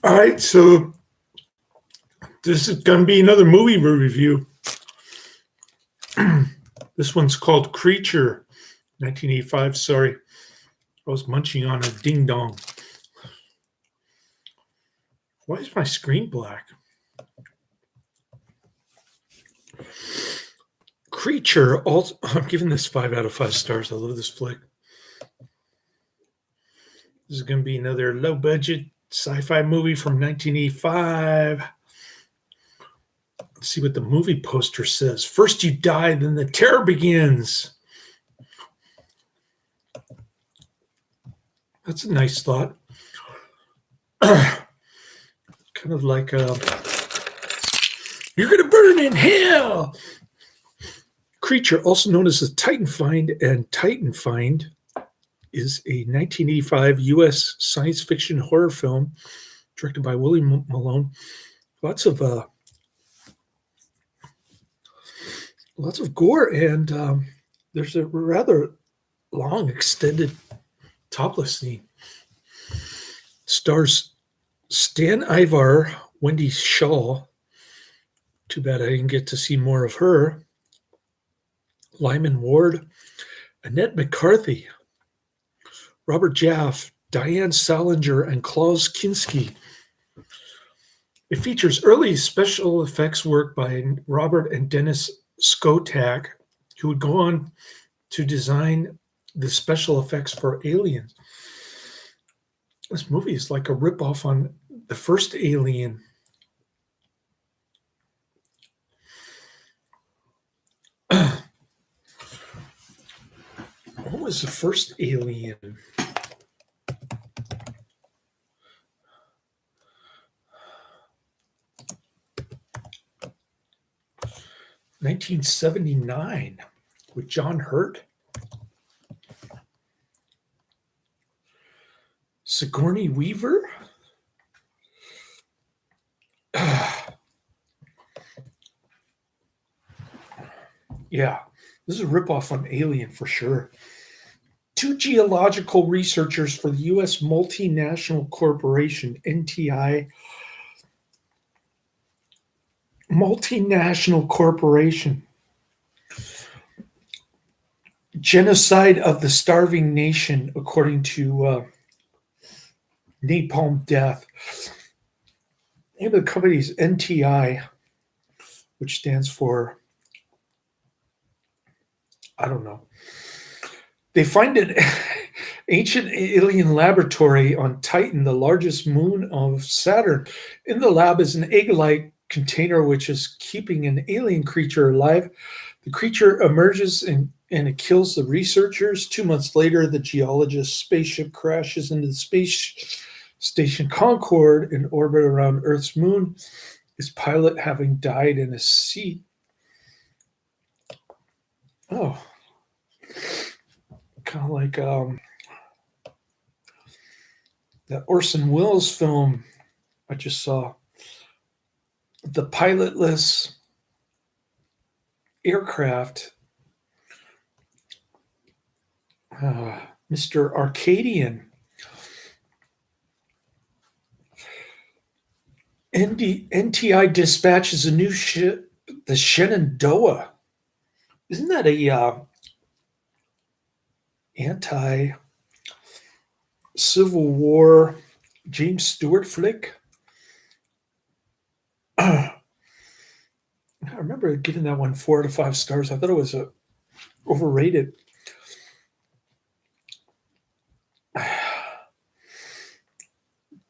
All right, so this is going to be another movie review. This one's called Creature, 1985. Sorry, I was munching on a ding dong. Why is my screen black? Creature, also, I'm giving this 5 out of 5 stars. I love this flick. This is going to be another low-budget sci-fi movie from 1985. Let's see what the movie poster says. First you die, then the terror begins. That's a nice thought. Kind of like you're going to burn in hell. Creature, also known as the Titan Find and Titan Find, is a 1985 U.S. science fiction horror film directed by William Malone. Lots of gore, and there's a rather long, extended topless scene. Stars Stan Ivar, Wendy Schaal. Too bad I didn't get to see more of her. Lyman Ward, Annette McCarthy, Robert Jaffe, Diane Salinger, and Klaus Kinski. It features early special effects work by Robert and Dennis Skotak, who would go on to design the special effects for Aliens. This movie is like a ripoff on the first Alien. What was the first Alien? (1979) with John Hurt, Sigourney Weaver. Yeah, this is a ripoff on Alien for sure. Two geological researchers for the U.S. multinational corporation, NTI. Multinational corporation. Genocide of the starving nation, according to Napalm Death. The name of the company is NTI, which stands for, I don't know. They find an ancient alien laboratory on Titan, the largest moon of Saturn. In the lab is an egg-like container which is keeping an alien creature alive. The creature emerges and it kills the researchers. 2 months later, the geologist's spaceship crashes into the space station Concorde in orbit around Earth's moon, his pilot having died in his seat. Oh, kind of like that Orson Welles film I just saw. The pilotless aircraft, Mr. Arcadian. NTI dispatches a new ship, the Shenandoah. Isn't that a anti-Civil War James Stewart flick? I remember giving that one 4 out of 5 stars. I thought it was overrated.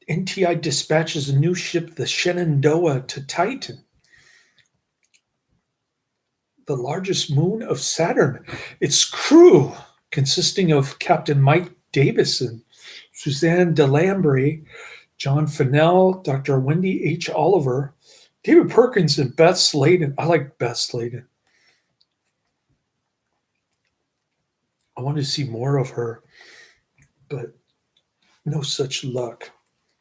NTI dispatches a new ship, the Shenandoah, to Titan, the largest moon of Saturn. Its crew, consisting of Captain Mike Davison, Suzanne DeLambry, John Fennell, Dr. Wendy H. Oliver, David Perkins, and Beth Sladen. I like Beth Sladen. I wanted to see more of her, but no such luck.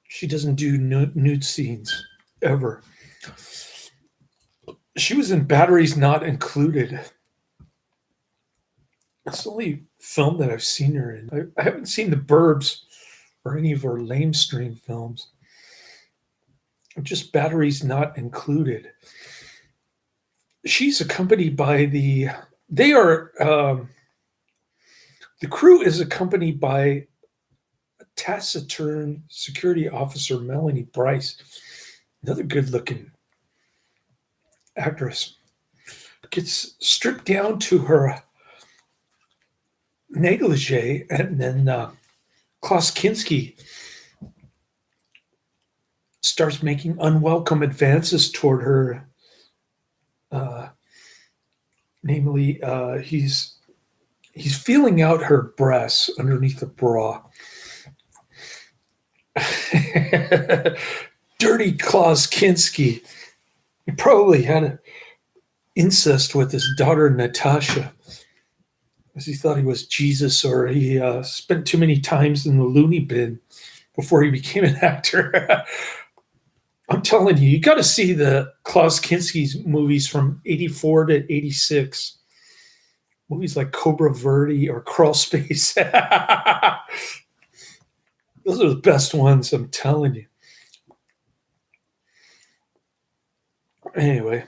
She doesn't do nude scenes, ever. She was in Batteries Not Included. That's the only film that I've seen her in. I haven't seen The Burbs or any of her lamestream films. just batteries not included. She's accompanied by the crew is accompanied by taciturn security officer Melanie Bryce, another good-looking actress, gets stripped down to her negligee, and then Klaus Kinski starts making unwelcome advances toward her. Namely, he's feeling out her breasts underneath the bra. Dirty Klaus Kinski. He probably had incest with his daughter Natasha, as he thought he was Jesus, or he spent too many times in the loony bin before he became an actor. I'm telling you, you got to see the Klaus Kinski's movies from 84 to 86. Movies like Cobra Verde or Crawl Space. Those are the best ones, I'm telling you. Anyway.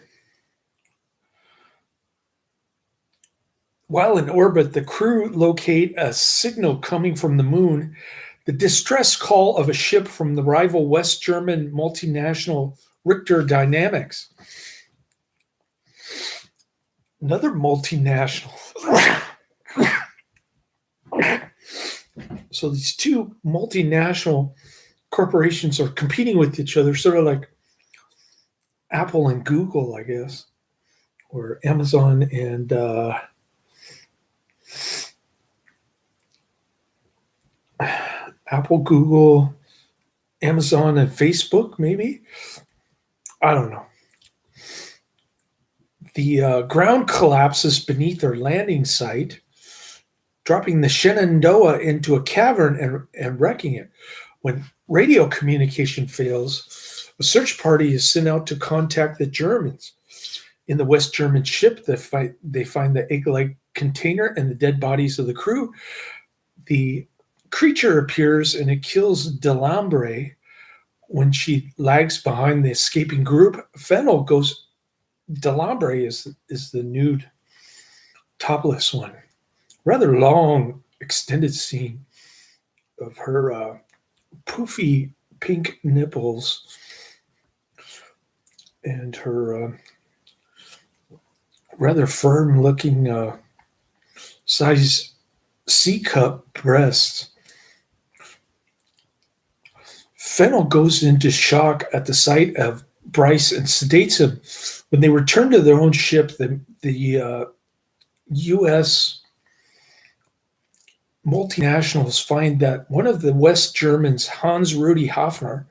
While in orbit, the crew locate a signal coming from the moon, the distress call of a ship from the rival West German multinational Richter Dynamics. Another multinational. So these two multinational corporations are competing with each other, sort of like Apple and Google, I guess, or Amazon and Apple, Google, Amazon, and Facebook, maybe? I don't know. The ground collapses beneath their landing site, dropping the Shenandoah into a cavern and wrecking it. When radio communication fails, a search party is sent out to contact the Germans. In the West German ship, they find the egg-like container and the dead bodies of the crew. The creature appears and it kills Delambre when she lags behind the escaping group. Fennel goes. Delambre is the nude, topless one. Rather long, extended scene of her poofy pink nipples and her rather firm-looking size C-cup breasts. Fennel goes into shock at the sight of Bryce and sedates him. When they return to their own ship, the U.S. multinationals find that one of the West Germans, Hans Rudi Hafner,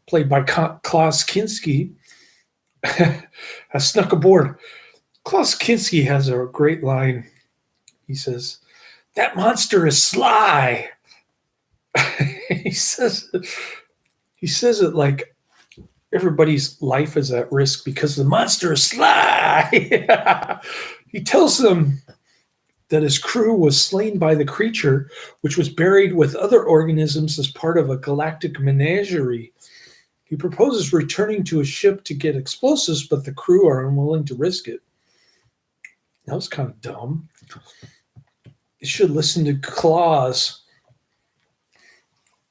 played by Klaus Kinski, has snuck aboard. Klaus Kinski has a great line. He says, "That monster is sly." He says it like everybody's life is at risk because the monster is sly. He tells them that his crew was slain by the creature, which was buried with other organisms as part of a galactic menagerie. He proposes returning to his ship to get explosives, but the crew are unwilling to risk it. That was kind of dumb. You should listen to Klaus.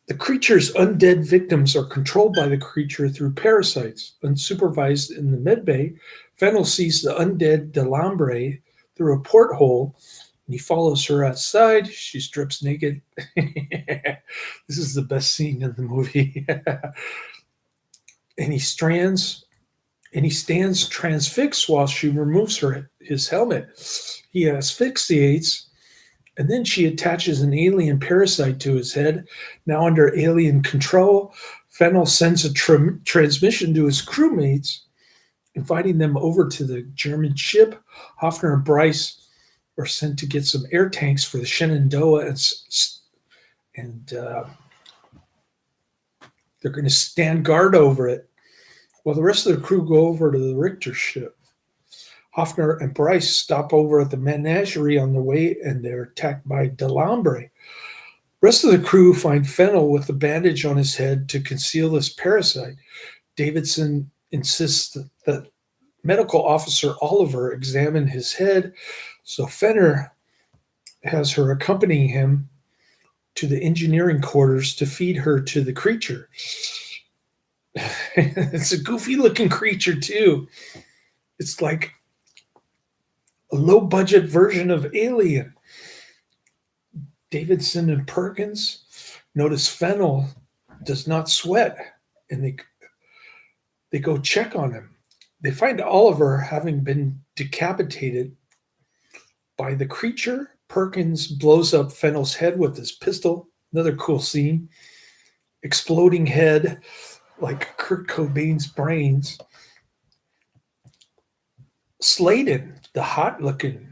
The creature's undead victims are controlled by the creature through parasites. Unsupervised in the medbay, Fennel sees the undead Delambre through a porthole, and he follows her outside. She strips naked. This is the best scene in the movie. And he stands transfixed while she removes his helmet. He asphyxiates. And then she attaches an alien parasite to his head. Now under alien control, Fennel sends a transmission to his crewmates, inviting them over to the German ship. Hafner and Bryce are sent to get some air tanks for the Shenandoah, and they're going to stand guard over it, while the rest of the crew go over to the Richter ship. Hafner and Bryce stop over at the menagerie on their way, and they're attacked by Delambre. Rest of the crew find Fennel with a bandage on his head to conceal this parasite. Davidson insists that medical officer Oliver examine his head, so Fenner has her accompanying him to the engineering quarters to feed her to the creature. It's a goofy looking creature too. It's like a low budget version of Alien. Davidson and Perkins notice Fennel does not sweat, and they go check on him. They find Oliver having been decapitated by the creature. Perkins blows up Fennel's head with his pistol. Another cool scene. Exploding head like Kurt Cobain's brains. Sladen, the hot-looking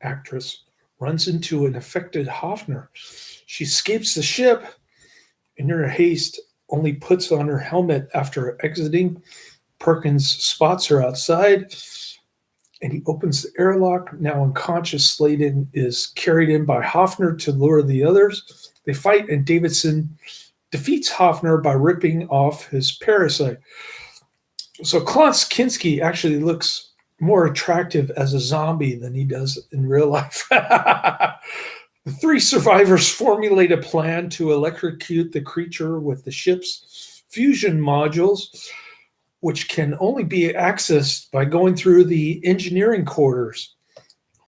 actress, runs into an affected Hoffner. She escapes the ship, in her haste, only puts on her helmet after exiting. Perkins spots her outside, and he opens the airlock. Now unconscious, Sladen is carried in by Hoffner to lure the others. They fight, and Davidson defeats Hoffner by ripping off his parasite. So Klaus Kinski actually looks more attractive as a zombie than he does in real life. The three survivors formulate a plan to electrocute the creature with the ship's fusion modules, which can only be accessed by going through the engineering quarters.